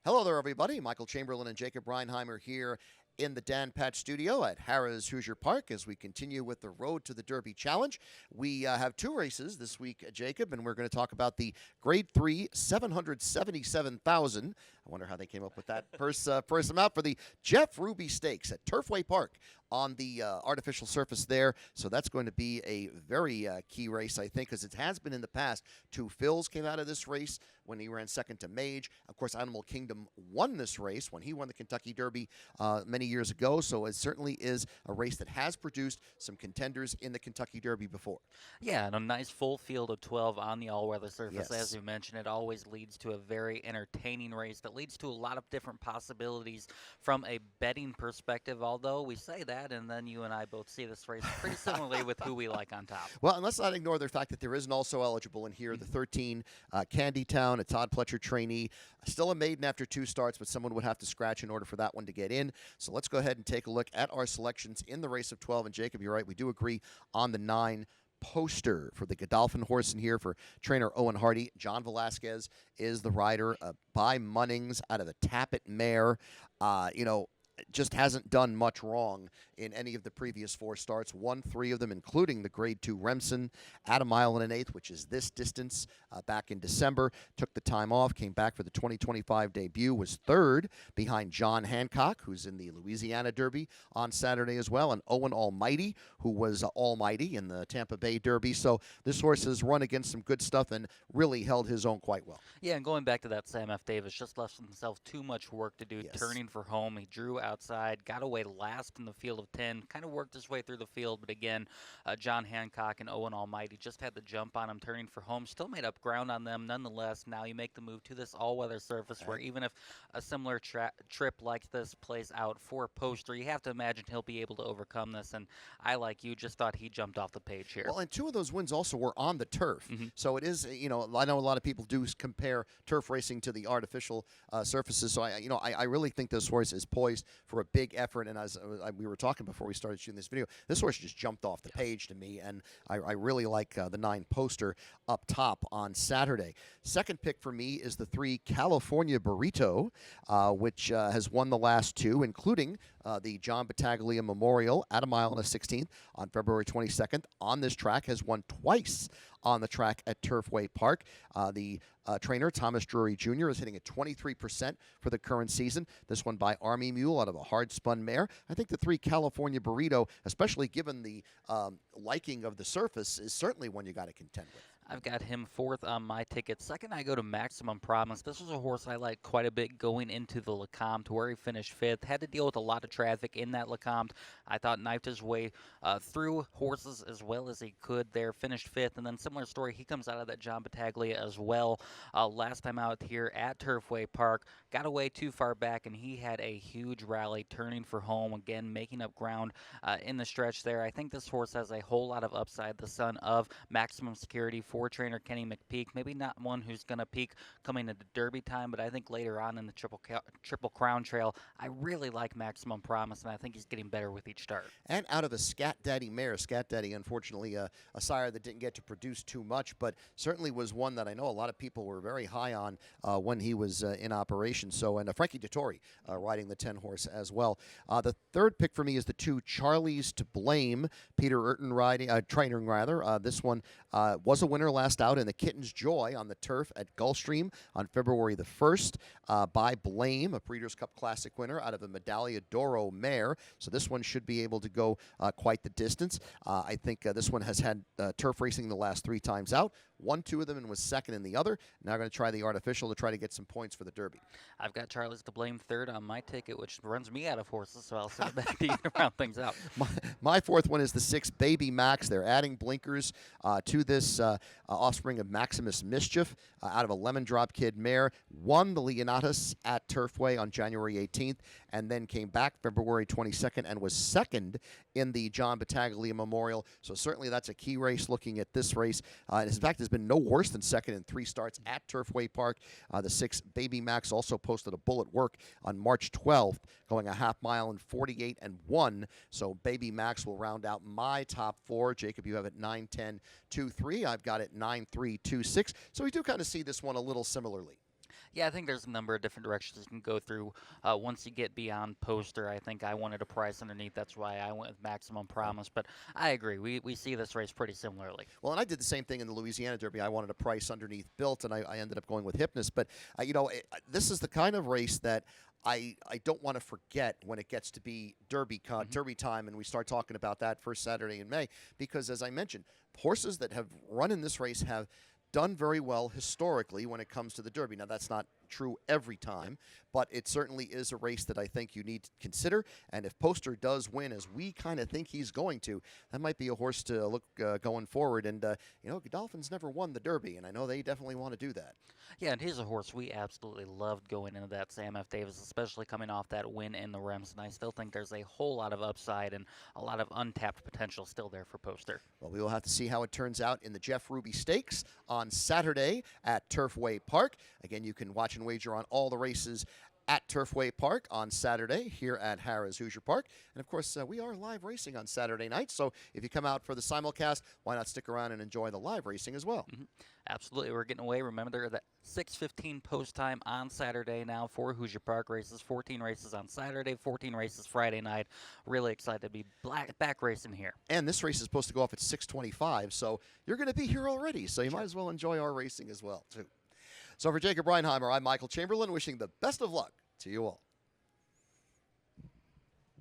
Hello there, everybody. Michael Chamberlain and Jacob Reinheimer here in the Dan Patch studio at Harrah's Hoosier Park as we continue with the Road to the Derby Challenge. We have two races this week, Jacob, and we're going to talk about the Grade 3 $777,000. I wonder how they came up with that purse amount for the Jeff Ruby Stakes at Turfway Park on the artificial surface there. So that's going to be a very key race, I think, because it has been in the past. Two Phils came out of this race when he ran second to Mage. Of course, Animal Kingdom won this race when he won the Kentucky Derby many years ago. So it certainly is a race that has produced some contenders in the Kentucky Derby before. Yeah, and a nice full field of 12 on the all-weather surface. Yes. As you mentioned, it always leads to a very entertaining race that leads to a lot of different possibilities from a betting perspective, although we say that, and then you and I both see this race pretty similarly with who we like on top. Well, and let's not ignore the fact that there is an also eligible in here, the 13 Candy Town, a Todd Pletcher trainee. Still a maiden after two starts, but someone would have to scratch in order for that one to get in. So let's go ahead and take a look at our selections in the race of 12. And Jacob, you're right, we do agree on the 9 Poster for the Godolphin horse in here for trainer Owen Hardy. John Velasquez is the rider by Munnings out of the Tappet mare. Just hasn't done much wrong in any of the previous 4 starts. Won 3 of them, including the Grade 2 Remsen at 1 1/8, which is this distance back in December. Took the time off, came back for the 2025 debut, was 3rd behind John Hancock, who's in the Louisiana Derby on Saturday as well, and Owen Almighty, who was almighty in the Tampa Bay Derby. So this horse has run against some good stuff and really held his own quite well. Yeah, and going back to that Sam F. Davis, just left himself too much work to do, Yes. turning for home. He drew outside, got away last in the field of 10, kind of worked his way through the field, but again, John Hancock and Owen Almighty just had the jump on him, turning for home. Still made up ground on them nonetheless. Now you make the move to this all-weather surface where even if a similar trip like this plays out for Poster, you have to imagine he'll be able to overcome this, and I, like you, just thought he jumped off the page here. Well, and 2 of those wins also were on the turf. So it is, I know a lot of people do compare turf racing to the artificial surfaces. So I really think this horse is poised for a big effort. And as we were talking before we started shooting this video, this horse just jumped off the page to me, and I really like the 9 Poster up top on Saturday. Second pick for me is the 3 California Burrito, which has won the last 2, including the John Battaglia Memorial at 1 1/16 on February 22nd. On this track, has won twice on the track at Turfway Park. The trainer, Thomas Drury Jr., is hitting at 23% for the current season. This one by Army Mule out of a hard-spun mare. I think the 3 California Burrito, especially given the liking of the surface, is certainly one you got to contend with. I've got him 4th on my ticket. Second, I go to Maximum Promise. This was a horse I liked quite a bit going into the Lecomte, where he finished 5th. Had to deal with a lot of traffic in that Lecomte. I thought knifed his way through horses as well as he could there. Finished 5th, and then similar story. He comes out of that John Battaglia as well. Last time out here at Turfway Park, got away too far back, and he had a huge rally, turning for home again, making up ground in the stretch there. I think this horse has a whole lot of upside. The son of Maximum Security for trainer Kenny McPeak. Maybe not one who's going to peak coming into Derby time, but I think later on in the Triple Crown Trail, I really like Maximum Promise, and I think he's getting better with each start. And out of a Scat Daddy mare. Scat Daddy, unfortunately, a sire that didn't get to produce too much, but certainly was one that I know a lot of people were very high on when he was in operation. So, and Frankie Dettori riding the 10 horse as well. The third pick for me is the 2 Charlie's to Blame. Peter Urton training rather. This one was a winner last out in the Kitten's Joy on the turf at Gulfstream on February the 1st by Blame, a Breeders' Cup Classic winner out of a Medaglia d'Oro mare. So this one should be able to go quite the distance. I think this one has had turf racing the last 3 times out. Won 2 of them and was second in the other. Now going to try the artificial to try to get some points for the Derby. I've got Charlie's to Blame 3rd on my ticket, which runs me out of horses, so I'll send it back to you to round things out. My 4th one is the 6 Baby Max. They're adding blinkers to this offspring of Maximus Mischief out of a Lemon Drop Kid mare. Won the Leonatus at Turfway on January 18th and then came back February 22nd and was second in the John Battaglia Memorial. So certainly that's a key race looking at this race. In fact, has been no worse than second in 3 starts at Turfway Park. The 6 Baby Max also posted a bull at work on March 12th, going a half mile in 48 and 1. So Baby Max will round out my top 4. Jacob, you have it 9, 10, 2, 3. I've got it 9, 3, 2, 6. So we do kind of see this one a little similarly. Yeah, I think there's a number of different directions you can go through. Once you get beyond poster, I think I wanted a price underneath. That's why I went with Maximum Right. Promise. But I agree. We see this race pretty similarly. Well, and I did the same thing in the Louisiana Derby. I wanted a price underneath Built, and I ended up going with Hypnus. But this is the kind of race that I don't want to forget when it gets to be Hmm. Derby time, and we start talking about that first Saturday in May. Because as I mentioned, horses that have run in this race have done very well historically when it comes to the Derby. Now that's not true every time, but it certainly is a race that I think you need to consider. And if Poster does win, as we kind of think he's going to, that might be a horse to look going forward. And Godolphin's never won the Derby, and I know they definitely want to do that. Yeah, and he's a horse we absolutely loved going into that Sam F. Davis, especially coming off that win in the Rems. And I still think there's a whole lot of upside and a lot of untapped potential still there for Poster. Well, we will have to see how it turns out in the Jeff Ruby Stakes on Saturday at Turfway Park. Again, you can watch and wager on all the races at Turfway Park on Saturday here at Harrah's Hoosier Park. And of course, we are live racing on Saturday night. So if you come out for the simulcast, why not stick around and enjoy the live racing as well? Mhm. Absolutely, we're getting away. Remember that 6:15 post time on Saturday now for Hoosier Park races. 14 races on Saturday, 14 races Friday night. Really excited to be back racing here. And this race is supposed to go off at 6:25, so you're going to be here already. So you might as well enjoy our racing as well, too. So for Jacob Reinheimer, I'm Michael Chamberlain, wishing the best of luck to you all.